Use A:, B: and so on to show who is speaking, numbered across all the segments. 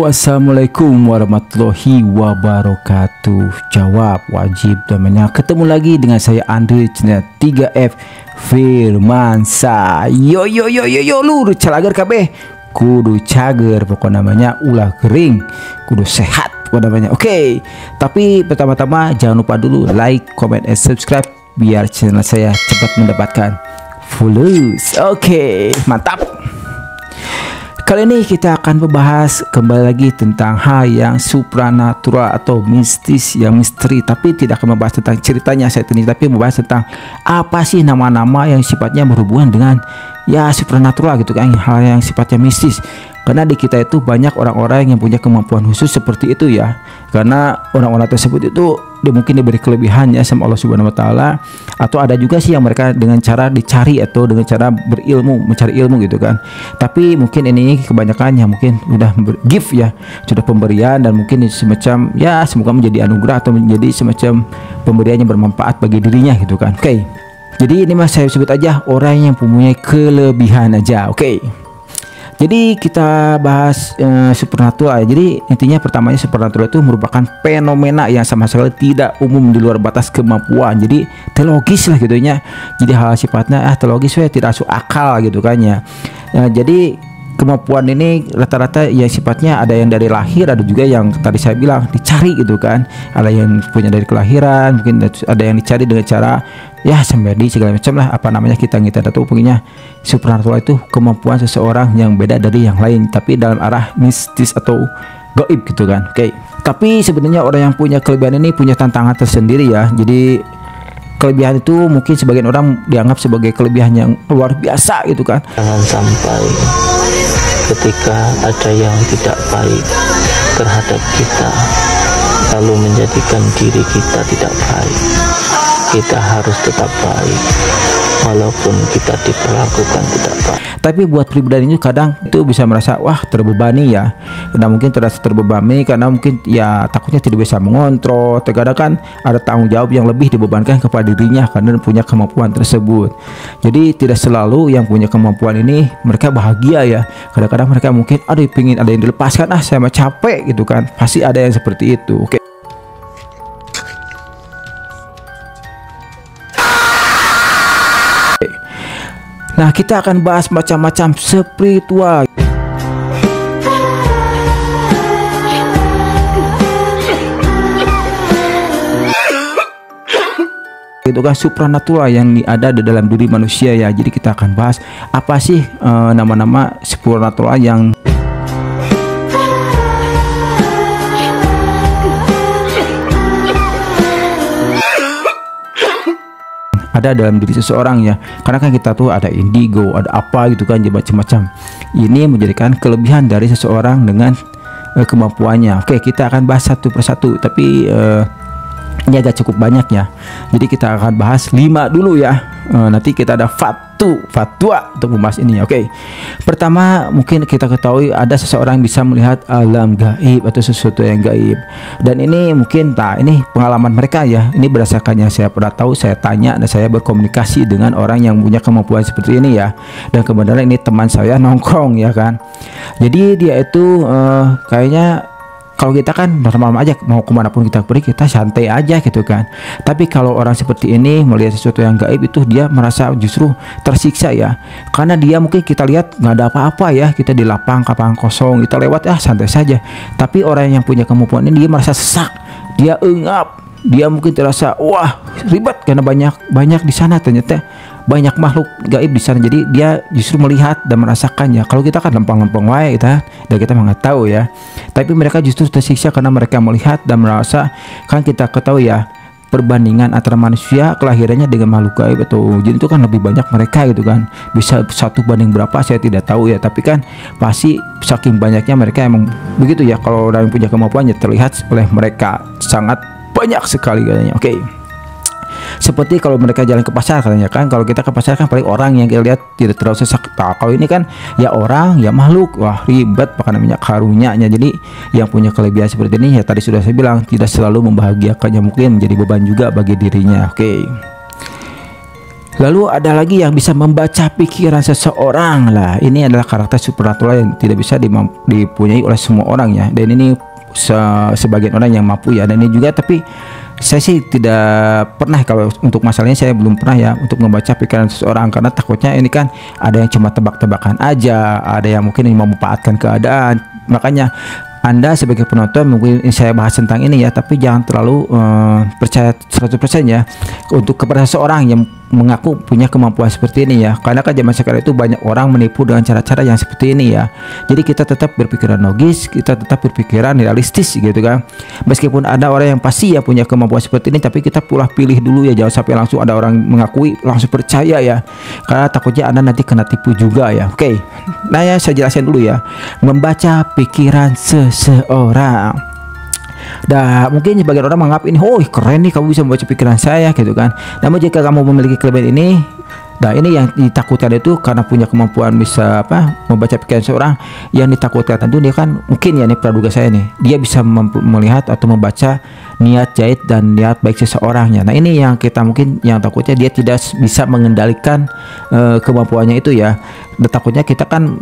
A: Wassalamualaikum warahmatullahi wabarakatuh. Jawab wajib domainnya. Ketemu lagi dengan saya Andre channel 3F Firmansa. Yo lu calager kabeh kudu cager pokok namanya, ulah kering kudu sehat pokok namanya. Oke, tapi pertama-tama jangan lupa dulu like, comment, and subscribe biar channel saya cepat mendapatkan followers. Oke, mantap. Kali ini kita akan membahas kembali lagi tentang hal yang supranatural atau mistis, yang misteri, tapi tidak akan membahas tentang ceritanya saat ini, tapi membahas tentang apa sih nama-nama yang sifatnya berhubungan dengan ya supranatural gitu kan, hal yang sifatnya mistis. Karena di kita itu banyak orang-orang yang punya kemampuan khusus seperti itu ya. Karena orang-orang tersebut itu mungkin diberi kelebihannya sama Allah Subhanahu wa taala, atau ada juga sih yang mereka dengan cara dicari atau dengan cara berilmu, mencari ilmu gitu kan. Tapi mungkin ini kebanyakan yang mungkin udah gift ya, sudah pemberian, dan mungkin semacam ya semoga menjadi anugerah atau menjadi semacam pemberian yang bermanfaat bagi dirinya gitu kan. Oke. Jadi ini mas saya sebut aja orang yang mempunyai kelebihan aja. Oke. Jadi kita bahas supernatural. Jadi intinya pertamanya supernatural itu merupakan fenomena yang sama sekali tidak umum di luar batas kemampuan. Jadi teologis lah gitu ya. Jadi hal sifatnya teologis ya, tidak masuk akal gitu kan ya. Jadi kemampuan ini rata-rata yang sifatnya ada yang dari lahir, ada juga yang tadi saya bilang dicari gitu kan. Ada yang punya dari kelahiran, mungkin ada yang dicari dengan cara ya semedi segala macam lah, apa namanya kita tahu. Pokoknya supernatural itu kemampuan seseorang yang beda dari yang lain, tapi dalam arah mistis atau gaib gitu kan. Oke. Tapi sebenarnya orang yang punya kelebihan ini punya tantangan tersendiri ya. Jadi kelebihan itu mungkin sebagian orang dianggap sebagai kelebihan yang luar biasa gitu kan.
B: Jangan sampai ketika ada yang tidak baik terhadap kita lalu menjadikan diri kita tidak baik. Kita harus tetap baik walaupun kita diperlakukan tidak baik.
A: Tapi buat pribadi ini kadang itu bisa merasa wah terbebani ya, karena mungkin terasa terbebani karena mungkin ya takutnya tidak bisa mengontrol. Terkadang kan ada tanggung jawab yang lebih dibebankan kepada dirinya karena punya kemampuan tersebut. Jadi tidak selalu yang punya kemampuan ini mereka bahagia ya. Kadang-kadang mereka mungkin pingin ada yang dilepaskan, saya mah capek gitu kan. Pasti ada yang seperti itu. Oke. Nah, kita akan bahas macam-macam spiritual. Itu kan supranatural yang ada di dalam diri manusia ya. Jadi kita akan bahas apa sih nama-nama supranatural yang ada dalam diri seseorang ya. Karena kan kita tuh ada indigo, ada apa gitu kan, macam-macam. Ini menjadikan kelebihan dari seseorang dengan kemampuannya. Oke, kita akan bahas satu persatu, tapi ini agak cukup banyak ya. Jadi kita akan bahas 5 dulu ya. Nanti kita ada fatwa untuk membahas ini. Oke. Pertama, mungkin kita ketahui ada seseorang yang bisa melihat alam gaib atau sesuatu yang gaib. Dan ini mungkin ini pengalaman mereka ya. Ini berdasarkan yang saya pernah tahu, saya tanya dan saya berkomunikasi dengan orang yang punya kemampuan seperti ini ya. Dan kebetulan ini teman saya nongkrong ya kan. Jadi dia itu kayaknya kalau kita kan normal aja, mau kemanapun kita pergi kita santai aja gitu kan. Tapi kalau orang seperti ini melihat sesuatu yang gaib itu dia merasa justru tersiksa ya. Karena dia mungkin kita lihat nggak ada apa-apa ya, kita di lapang kosong, kita lewat santai saja. Tapi orang yang punya kemampuan ini dia merasa sesak, dia engap, dia mungkin terasa wah ribet karena banyak di sana, ternyata banyak makhluk gaib di sana. Jadi dia justru melihat dan merasakan ya. Kalau kita kan lempeng-lempeng wae kita, dan kita nggak tahu ya. Tapi mereka justru tersiksa karena mereka melihat dan merasa. Kan kita ketahui ya, perbandingan antara manusia kelahirannya dengan makhluk gaib atau jin itu kan lebih banyak mereka gitu kan. Bisa 1 banding berapa saya tidak tahu ya. Tapi kan pasti saking banyaknya mereka emang begitu ya. Kalau orang yang punya kemampuannya terlihat oleh mereka sangat banyak sekali katanya. Oke. Seperti kalau mereka jalan ke pasar katanya kan, kalau kita ke pasar kan paling orang yang kita lihat tidak terlalu sesak. Kalau ini kan ya orang ya makhluk, wah ribet pakai namanya karunyanya. Jadi yang punya kelebihan seperti ini ya tadi sudah saya bilang tidak selalu membahagiakannya, mungkin menjadi beban juga bagi dirinya. Oke. Lalu ada lagi yang bisa membaca pikiran seseorang lah. Ini adalah karakter supernatural yang tidak bisa dipunyai oleh semua orang ya. Dan ini sebagian orang yang mampu ya. Dan ini juga, tapi saya sih tidak pernah, kalau untuk masalahnya saya belum pernah ya untuk membaca pikiran seseorang, karena takutnya ini kan ada yang cuma tebak-tebakan aja, ada yang mungkin memanfaatkan keadaan. Makanya Anda sebagai penonton, mungkin saya bahas tentang ini ya, tapi jangan terlalu percaya 100% ya untuk kepada seseorang yang mengaku punya kemampuan seperti ini ya, karena kan zaman sekarang itu banyak orang menipu dengan cara-cara yang seperti ini ya. Jadi kita tetap berpikiran logis, kita tetap berpikiran realistis gitu kan. Meskipun ada orang yang pasti ya punya kemampuan seperti ini, tapi kita pula pilih dulu ya, jangan sampai langsung ada orang mengakui langsung percaya ya, karena takutnya Anda nanti kena tipu juga ya. Oke, nah ya saya jelasin dulu ya, membaca pikiran seseorang. Dah, mungkin sebagian orang menganggap ini, oh keren nih kamu bisa membaca pikiran saya gitu kan. Namun jika kamu memiliki kelebihan ini, nah ini yang ditakutkan itu karena punya kemampuan bisa membaca pikiran seorang. Yang ditakutkan tentu dia kan mungkin ya, ini praduga saya nih, dia bisa melihat atau membaca niat jahat dan niat baik seseorangnya. Nah ini yang kita mungkin yang takutnya dia tidak bisa mengendalikan kemampuannya itu ya. Dan takutnya kita kan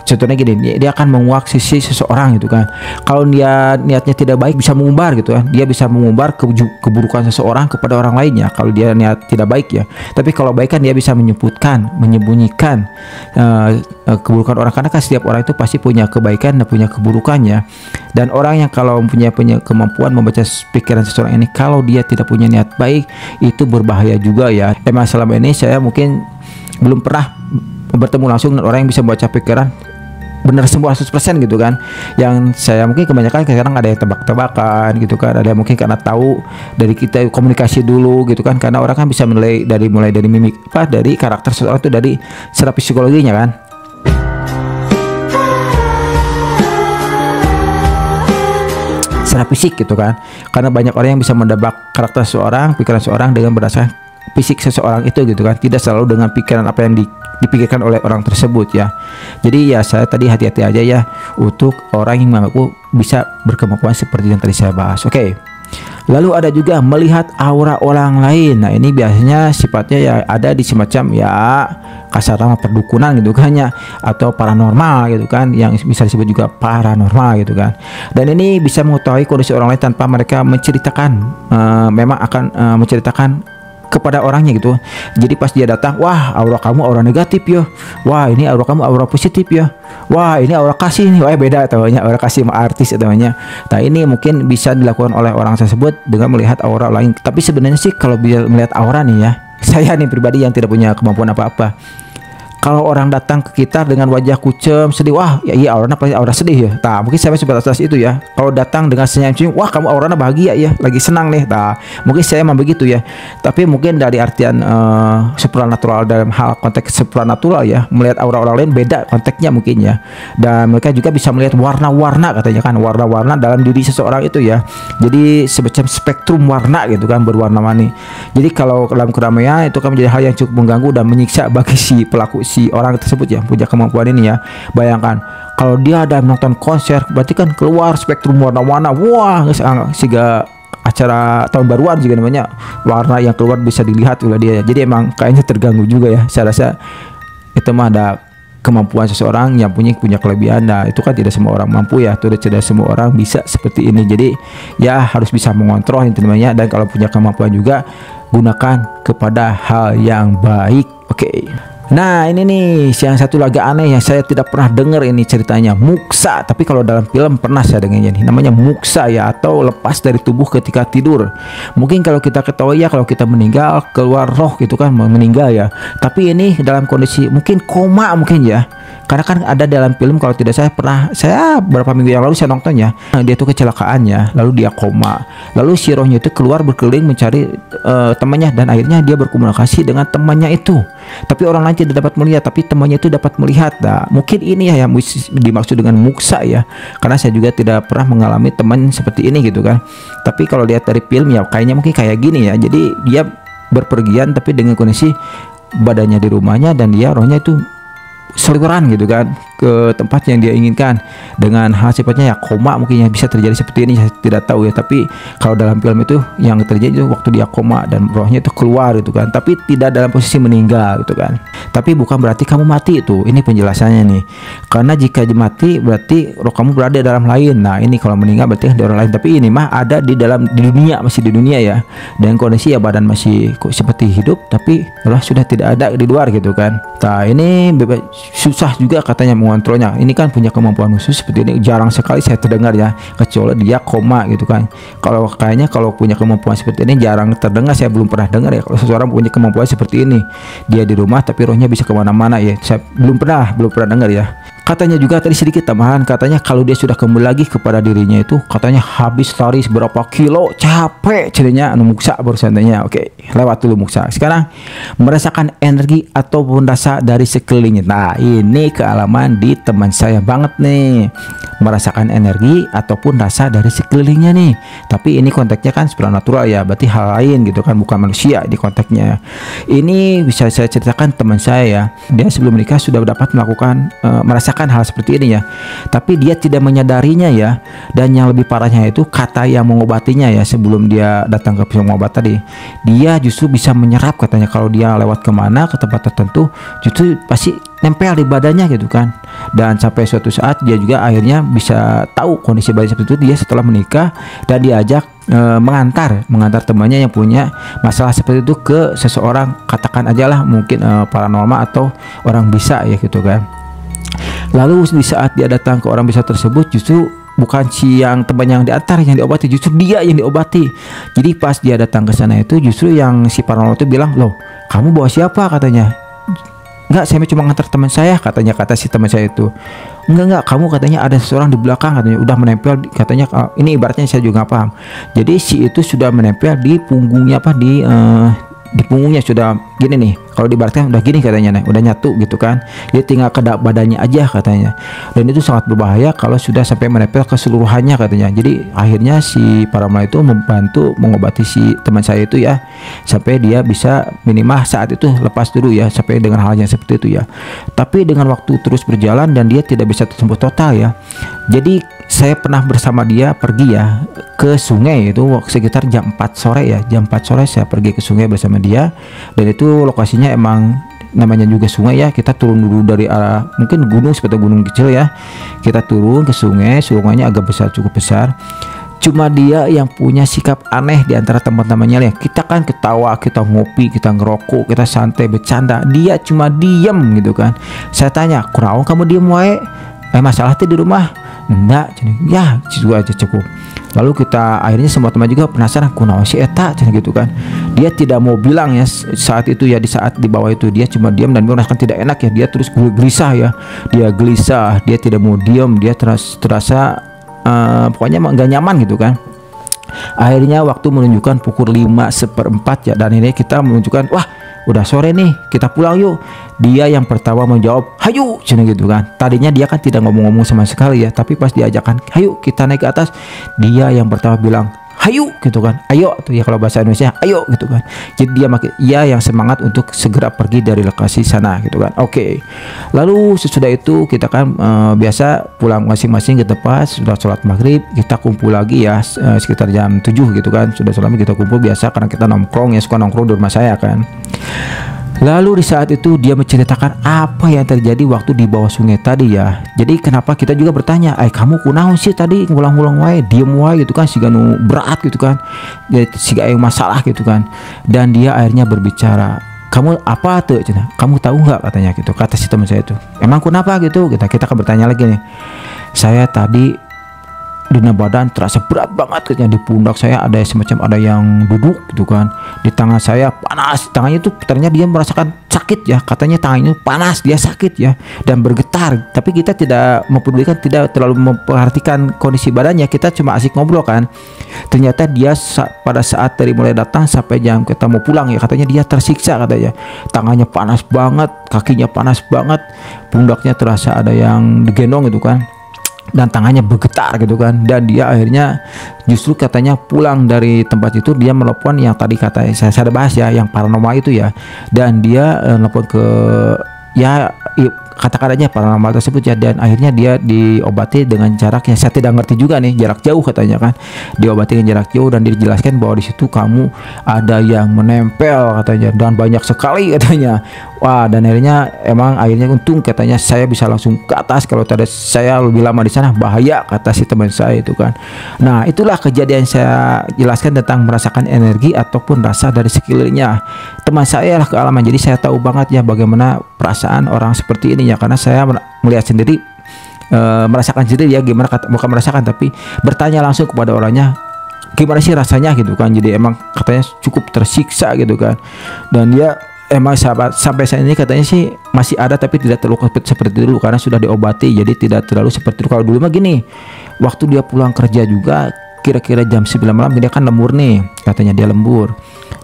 A: contohnya gini, dia akan menguak sisi seseorang gitu kan. Kalau dia niatnya tidak baik, bisa mengumbar gitu kan, dia bisa mengumbar keburukan seseorang kepada orang lainnya kalau dia niat tidak baik ya. Tapi kalau baik kan dia bisa menyembunyikan keburukan orang, karena kan setiap orang itu pasti punya kebaikan dan punya keburukannya. Dan orang yang kalau punya kemampuan membaca pikiran seseorang ini, kalau dia tidak punya niat baik, itu berbahaya juga ya. Emang selama ini saya mungkin belum pernah bertemu langsung dengan orang yang bisa membaca pikiran benar semua 100% gitu kan. Yang saya mungkin kebanyakan sekarang ada yang tebak-tebakan gitu kan, ada yang mungkin karena tahu dari kita komunikasi dulu gitu kan, karena orang kan bisa menilai mulai dari mimik dari karakter seseorang itu dari secara psikologinya kan. Secara fisik gitu kan, karena banyak orang yang bisa mendebak karakter seseorang, pikiran seseorang dengan berdasarkan fisik seseorang itu gitu kan, tidak selalu dengan pikiran apa yang dipikirkan oleh orang tersebut ya. Jadi ya saya tadi hati-hati aja ya untuk orang yang mengaku bisa berkemampuan seperti yang tadi saya bahas. Oke. Lalu ada juga melihat aura orang lain. Nah ini biasanya sifatnya ya ada di semacam ya kasar nama perdukunan gitu kan ya, atau paranormal gitu kan, yang bisa disebut juga paranormal gitu kan. Dan ini bisa mengetahui kondisi orang lain tanpa mereka menceritakan, memang akan menceritakan kepada orangnya gitu. Jadi pas dia datang, wah aura kamu aura negatif ya, wah ini aura kamu aura positif ya, wah ini aura kasih nih, wah beda namanya, aura kasih sama artis namanya. Nah ini mungkin bisa dilakukan oleh orang tersebut dengan melihat aura lain. Tapi sebenarnya sih kalau bisa melihat aura nih ya, saya nih pribadi yang tidak punya kemampuan apa-apa, kalau orang datang ke kita dengan wajah kucem sedih, wah ya iya auranya pasti aura sedih ya. Nah mungkin saya sebatas itu ya. Kalau datang dengan senyum, wah kamu auranya bahagia ya, lagi senang nih. Nah mungkin saya emang begitu ya. Tapi mungkin dari artian supranatural, dalam hal konteks supranatural ya, melihat aura orang lain beda konteksnya mungkin ya. Dan mereka juga bisa melihat warna-warna katanya kan, warna-warna dalam diri seseorang itu ya. Jadi semacam spektrum warna gitu kan, berwarna-warni. Jadi kalau dalam keramaian itu kan menjadi hal yang cukup mengganggu dan menyiksa bagi si pelaku, si orang tersebut ya punya kemampuan ini ya. Bayangkan kalau dia ada nonton konser, berarti kan keluar spektrum warna-warna, wah sehingga acara tahun baruan juga namanya, warna yang keluar bisa dilihat oleh dia. Jadi emang kayaknya terganggu juga ya. Saya rasa itu mah ada kemampuan seseorang yang punya kelebihan. Nah itu kan tidak semua orang mampu ya, tidak semua orang bisa seperti ini. Jadi ya harus bisa mengontrol intinya, dan kalau punya kemampuan juga gunakan kepada hal yang baik. Oke. Nah ini nih yang satu lagi aneh yang saya tidak pernah dengar ini ceritanya, muksa. Tapi kalau dalam film pernah saya dengarnya nih, namanya muksa ya, atau lepas dari tubuh ketika tidur. Mungkin kalau kita ketahui ya, kalau kita meninggal keluar roh gitu kan, meninggal ya. Tapi ini dalam kondisi mungkin koma mungkin ya, karena kan ada dalam film, kalau tidak saya beberapa minggu yang lalu saya nonton ya, dia tuh kecelakaannya, lalu dia koma, lalu si rohnya itu keluar berkeliling mencari temannya, dan akhirnya dia berkomunikasi dengan temannya itu. Tapi orang lain tidak dapat melihat, tapi temannya itu dapat melihat. Nah, mungkin ini ya yang dimaksud dengan muksa ya, karena saya juga tidak pernah mengalami teman seperti ini gitu kan. Tapi kalau lihat dari film ya kayaknya mungkin kayak gini ya. Jadi dia berpergian tapi dengan kondisi badannya di rumahnya, dan dia rohnya itu seliweran gitu kan ke tempat yang dia inginkan dengan hal sifatnya ya koma, mungkin yang bisa terjadi seperti ini, saya tidak tahu ya. Tapi kalau dalam film itu yang terjadi itu waktu dia koma dan rohnya itu keluar gitu kan, tapi tidak dalam posisi meninggal gitu kan. Tapi bukan berarti kamu mati itu, ini penjelasannya nih. Karena jika mati berarti roh kamu berada dalam lain. Nah ini kalau meninggal berarti di orang lain, tapi ini mah ada di dalam, di dunia, masih di dunia ya, dan kondisi ya badan masih seperti hidup tapi roh sudah tidak ada di luar gitu kan. Nah ini susah juga katanya mengontrolnya. Ini kan punya kemampuan khusus seperti ini, jarang sekali saya terdengar ya, kecuali dia koma gitu kan. Kalau kayaknya kalau punya kemampuan seperti ini jarang terdengar, saya belum pernah dengar ya kalau seseorang punya kemampuan seperti ini. Dia di rumah tapi rohnya bisa kemana-mana ya, saya belum pernah dengar ya. Katanya juga tadi sedikit tambahan, katanya kalau dia sudah kembali lagi kepada dirinya itu katanya habis lari berapa kilo, capek ceritanya anu muksa baru sananya. Oke, lewat dulu muksa. Sekarang merasakan energi ataupun rasa dari sekelilingnya. Nah ini kealaman di teman saya banget nih, merasakan energi ataupun rasa dari sekelilingnya nih. Tapi ini konteksnya kan supernatural ya, berarti hal lain gitu kan, bukan manusia di konteksnya. Ini bisa saya ceritakan teman saya ya, dia sebelum menikah sudah dapat melakukan merasakan hal seperti ini ya, tapi dia tidak menyadarinya ya. Dan yang lebih parahnya itu kata yang mengobatinya ya, sebelum dia datang ke pengobat tadi, dia justru bisa menyerap katanya. Kalau dia lewat kemana ke tempat tertentu justru pasti nempel di badannya gitu kan. Dan sampai suatu saat dia juga akhirnya bisa tahu kondisi badan seperti itu dia setelah menikah, dan diajak mengantar temannya yang punya masalah seperti itu ke seseorang, katakan aja lah mungkin paranormal atau orang bisa ya gitu kan. Lalu di saat dia datang ke orang bisa tersebut, justru bukan si yang teman yang diantar yang diobati, justru dia yang diobati. Jadi pas dia datang ke sana itu justru yang si paranormal itu bilang, loh kamu bawa siapa katanya. Enggak, saya cuma ngantar teman saya katanya, kata si teman saya itu. Enggak, kamu katanya ada seseorang di belakang katanya, udah menempel katanya. Ini ibaratnya saya juga paham. Jadi si itu sudah menempel di punggungnya di punggungnya sudah gini nih, kalau diibaratkan udah gini katanya nih, udah nyatu gitu kan. Dia tinggal ke badannya aja katanya. Dan itu sangat berbahaya kalau sudah sampai menempel keseluruhannya katanya. Jadi akhirnya si paranormal itu membantu mengobati si teman saya itu ya, sampai dia bisa minimal saat itu lepas dulu ya, sampai dengan hal yang seperti itu ya. Tapi dengan waktu terus berjalan dan dia tidak bisa sembuh total ya. Jadi saya pernah bersama dia pergi ya ke sungai, itu sekitar jam 4 sore ya, jam 4 sore saya pergi ke sungai bersama dia. Dan itu lokasinya emang namanya juga sungai ya. Kita turun dulu dari arah mungkin gunung, seperti gunung kecil ya. Kita turun ke sungai, sungainya agak besar, cukup besar. Cuma dia yang punya sikap aneh di antara teman-temannya ya. Kita kan ketawa, kita ngopi, kita ngerokok, kita santai bercanda, dia cuma diem gitu kan. Saya tanya, "Kunaon kamu diem wae? Masalah tuh di rumah?" "Enggak," ya itu aja cukup. Lalu kita akhirnya semua teman juga penasaran, kunaon si eta gitu kan. Dia tidak mau bilang ya saat itu ya, di saat di bawah itu dia cuma diam dan merasakan tidak enak ya. Dia terus gelisah ya, dia gelisah, dia tidak mau diam, dia terasa pokoknya nggak nyaman gitu kan. Akhirnya waktu menunjukkan pukul 5:15 ya, dan ini kita menunjukkan, wah udah sore nih, kita pulang yuk. Dia yang pertama menjawab, hayu cina gitu kan. Tadinya dia kan tidak ngomong-ngomong sama sekali ya, tapi pas diajakkan hayu kita naik ke atas, dia yang pertama bilang hayu gitu kan, ayo tuh ya kalau bahasa Indonesia ayo gitu kan. Jadi dia ia yang semangat untuk segera pergi dari lokasi sana gitu kan. Oke. Lalu sesudah itu kita kan biasa pulang masing-masing ke tempat, sudah sholat maghrib kita kumpul lagi ya sekitar jam 7 gitu kan. Sudah selama kita kumpul biasa karena kita nongkrong ya, suka nongkrong di rumah saya kan. Lalu di saat itu dia menceritakan apa yang terjadi waktu di bawah sungai tadi ya. Jadi kenapa kita juga bertanya, kamu kunaon sih tadi ngulang-ngulang wae, diem wae gitu kan, siga nu berat gitu kan, siga yang masalah gitu kan. Dan dia akhirnya berbicara, kamu apa tuh cina, kamu tahu nggak katanya gitu, kata si teman saya itu. Emang kenapa gitu, kita akan bertanya lagi nih. Saya tadi dina badan terasa berat banget katanya, di pundak saya ada semacam ada yang duduk gitu kan, di tangan saya panas, tangannya itu ternyata dia merasakan sakit ya, katanya tangannya panas, dia sakit ya dan bergetar. Tapi kita tidak mempedulikan, tidak terlalu memperhatikan kondisi badannya, kita cuma asik ngobrol kan. Ternyata dia pada saat dari mulai datang sampai jam kita mau pulang ya, katanya dia tersiksa katanya, tangannya panas banget, kakinya panas banget, pundaknya terasa ada yang digendong gitu kan, dan tangannya bergetar gitu kan. Dan dia akhirnya justru katanya pulang dari tempat itu, dia menelepon yang tadi kata saya bahas ya, yang paranormal itu ya. Dan dia telepon ke ya katakan aja paranormal tersebut ya, dan akhirnya dia diobati dengan jarak yang saya tidak ngerti juga nih, jarak jauh katanya kan, diobati dengan jarak jauh dan dijelaskan bahwa di situ kamu ada yang menempel katanya dan banyak sekali katanya. Wah, dan akhirnya untung katanya saya bisa langsung ke atas, kalau tidak saya lebih lama di sana bahaya kata si teman saya itu kan. Nah, itulah kejadian saya jelaskan tentang merasakan energi ataupun rasa dari sekelilingnya. Teman saya lah kealaman, jadi saya tahu banget ya bagaimana perasaan orang seperti ini ya, karena saya melihat sendiri, merasakan sendiri ya, gimana bukan merasakan tapi bertanya langsung kepada orangnya gimana sih rasanya gitu kan. Jadi emang katanya cukup tersiksa gitu kan, dan dia emang sampai saat ini katanya sih masih ada tapi tidak terlalu seperti dulu karena sudah diobati, jadi tidak terlalu seperti itu. Kalau dulu mah gini, waktu dia pulang kerja juga kira-kira jam 9 malam, dia kan lembur nih, katanya dia lembur,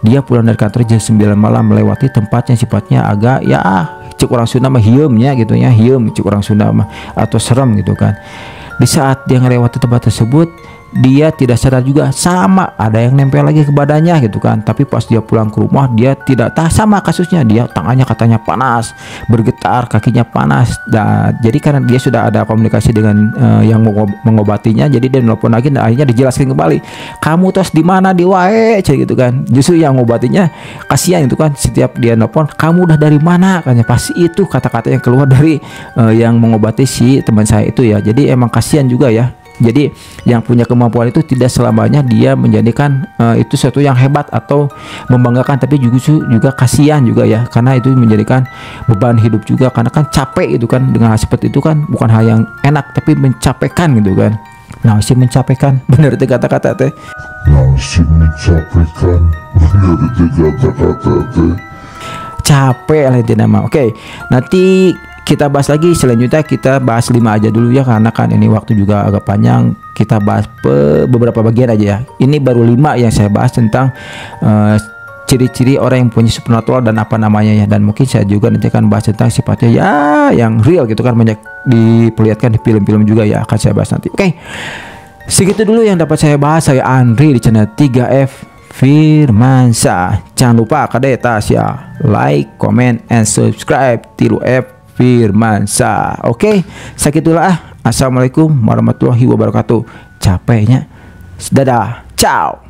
A: dia pulang dari kantor jam 9 malam melewati tempat yang sifatnya agak ya cek orang Sunda mah hiemnya gitu ya, hiem cek orang Sunda mah atau serem gitu kan. Di saat dia melewati tempat tersebut, dia tidak sadar juga sama ada yang nempel lagi ke badannya gitu kan. Tapi pas dia pulang ke rumah, dia tidak tahu sama kasusnya, dia tangannya katanya panas, bergetar, kakinya panas. Dan jadi karena dia sudah ada komunikasi dengan yang mengobatinya, jadi dia nelpon lagi dan akhirnya dijelaskan kembali, kamu tos di mana di wae gitu kan. Justru yang mengobatinya kasihan itu kan, setiap dia nelpon kamu udah dari mana katanya, pasti itu kata-kata yang keluar dari yang mengobati si teman saya itu ya. Jadi emang kasihan juga ya. Jadi yang punya kemampuan itu tidak selamanya dia menjadikan itu sesuatu yang hebat atau membanggakan, tapi juga kasihan juga ya, karena itu menjadikan beban hidup juga, karena kan capek itu kan dengan hal seperti itu kan, bukan hal yang enak tapi mencapaikan gitu kan. Nah, si mencapaikan bener itu kata-kata teh.
C: Nah, si mencapaikan bener itu kata-kata teh.
A: Capek lah itu nama. Oke, nanti kita bahas lagi selanjutnya, kita bahas 5 aja dulu ya, karena kan ini waktu juga agak panjang, kita bahas beberapa bagian aja ya. Ini baru 5 yang saya bahas tentang ciri-ciri orang yang punya supernatural dan apa namanya ya, dan mungkin saya juga nanti akan bahas tentang sifatnya ya yang real gitu kan, banyak diperlihatkan di film-film juga ya, akan saya bahas nanti. Oke, segitu dulu yang dapat saya bahas. Saya Andri di channel 3F Firmansyah. Jangan lupa kadetas ya, like, comment, and subscribe 3F Firmansyah. Oke, sakitulah. Assalamualaikum warahmatullahi wabarakatuh. Capeknya. Dadah. Ciao.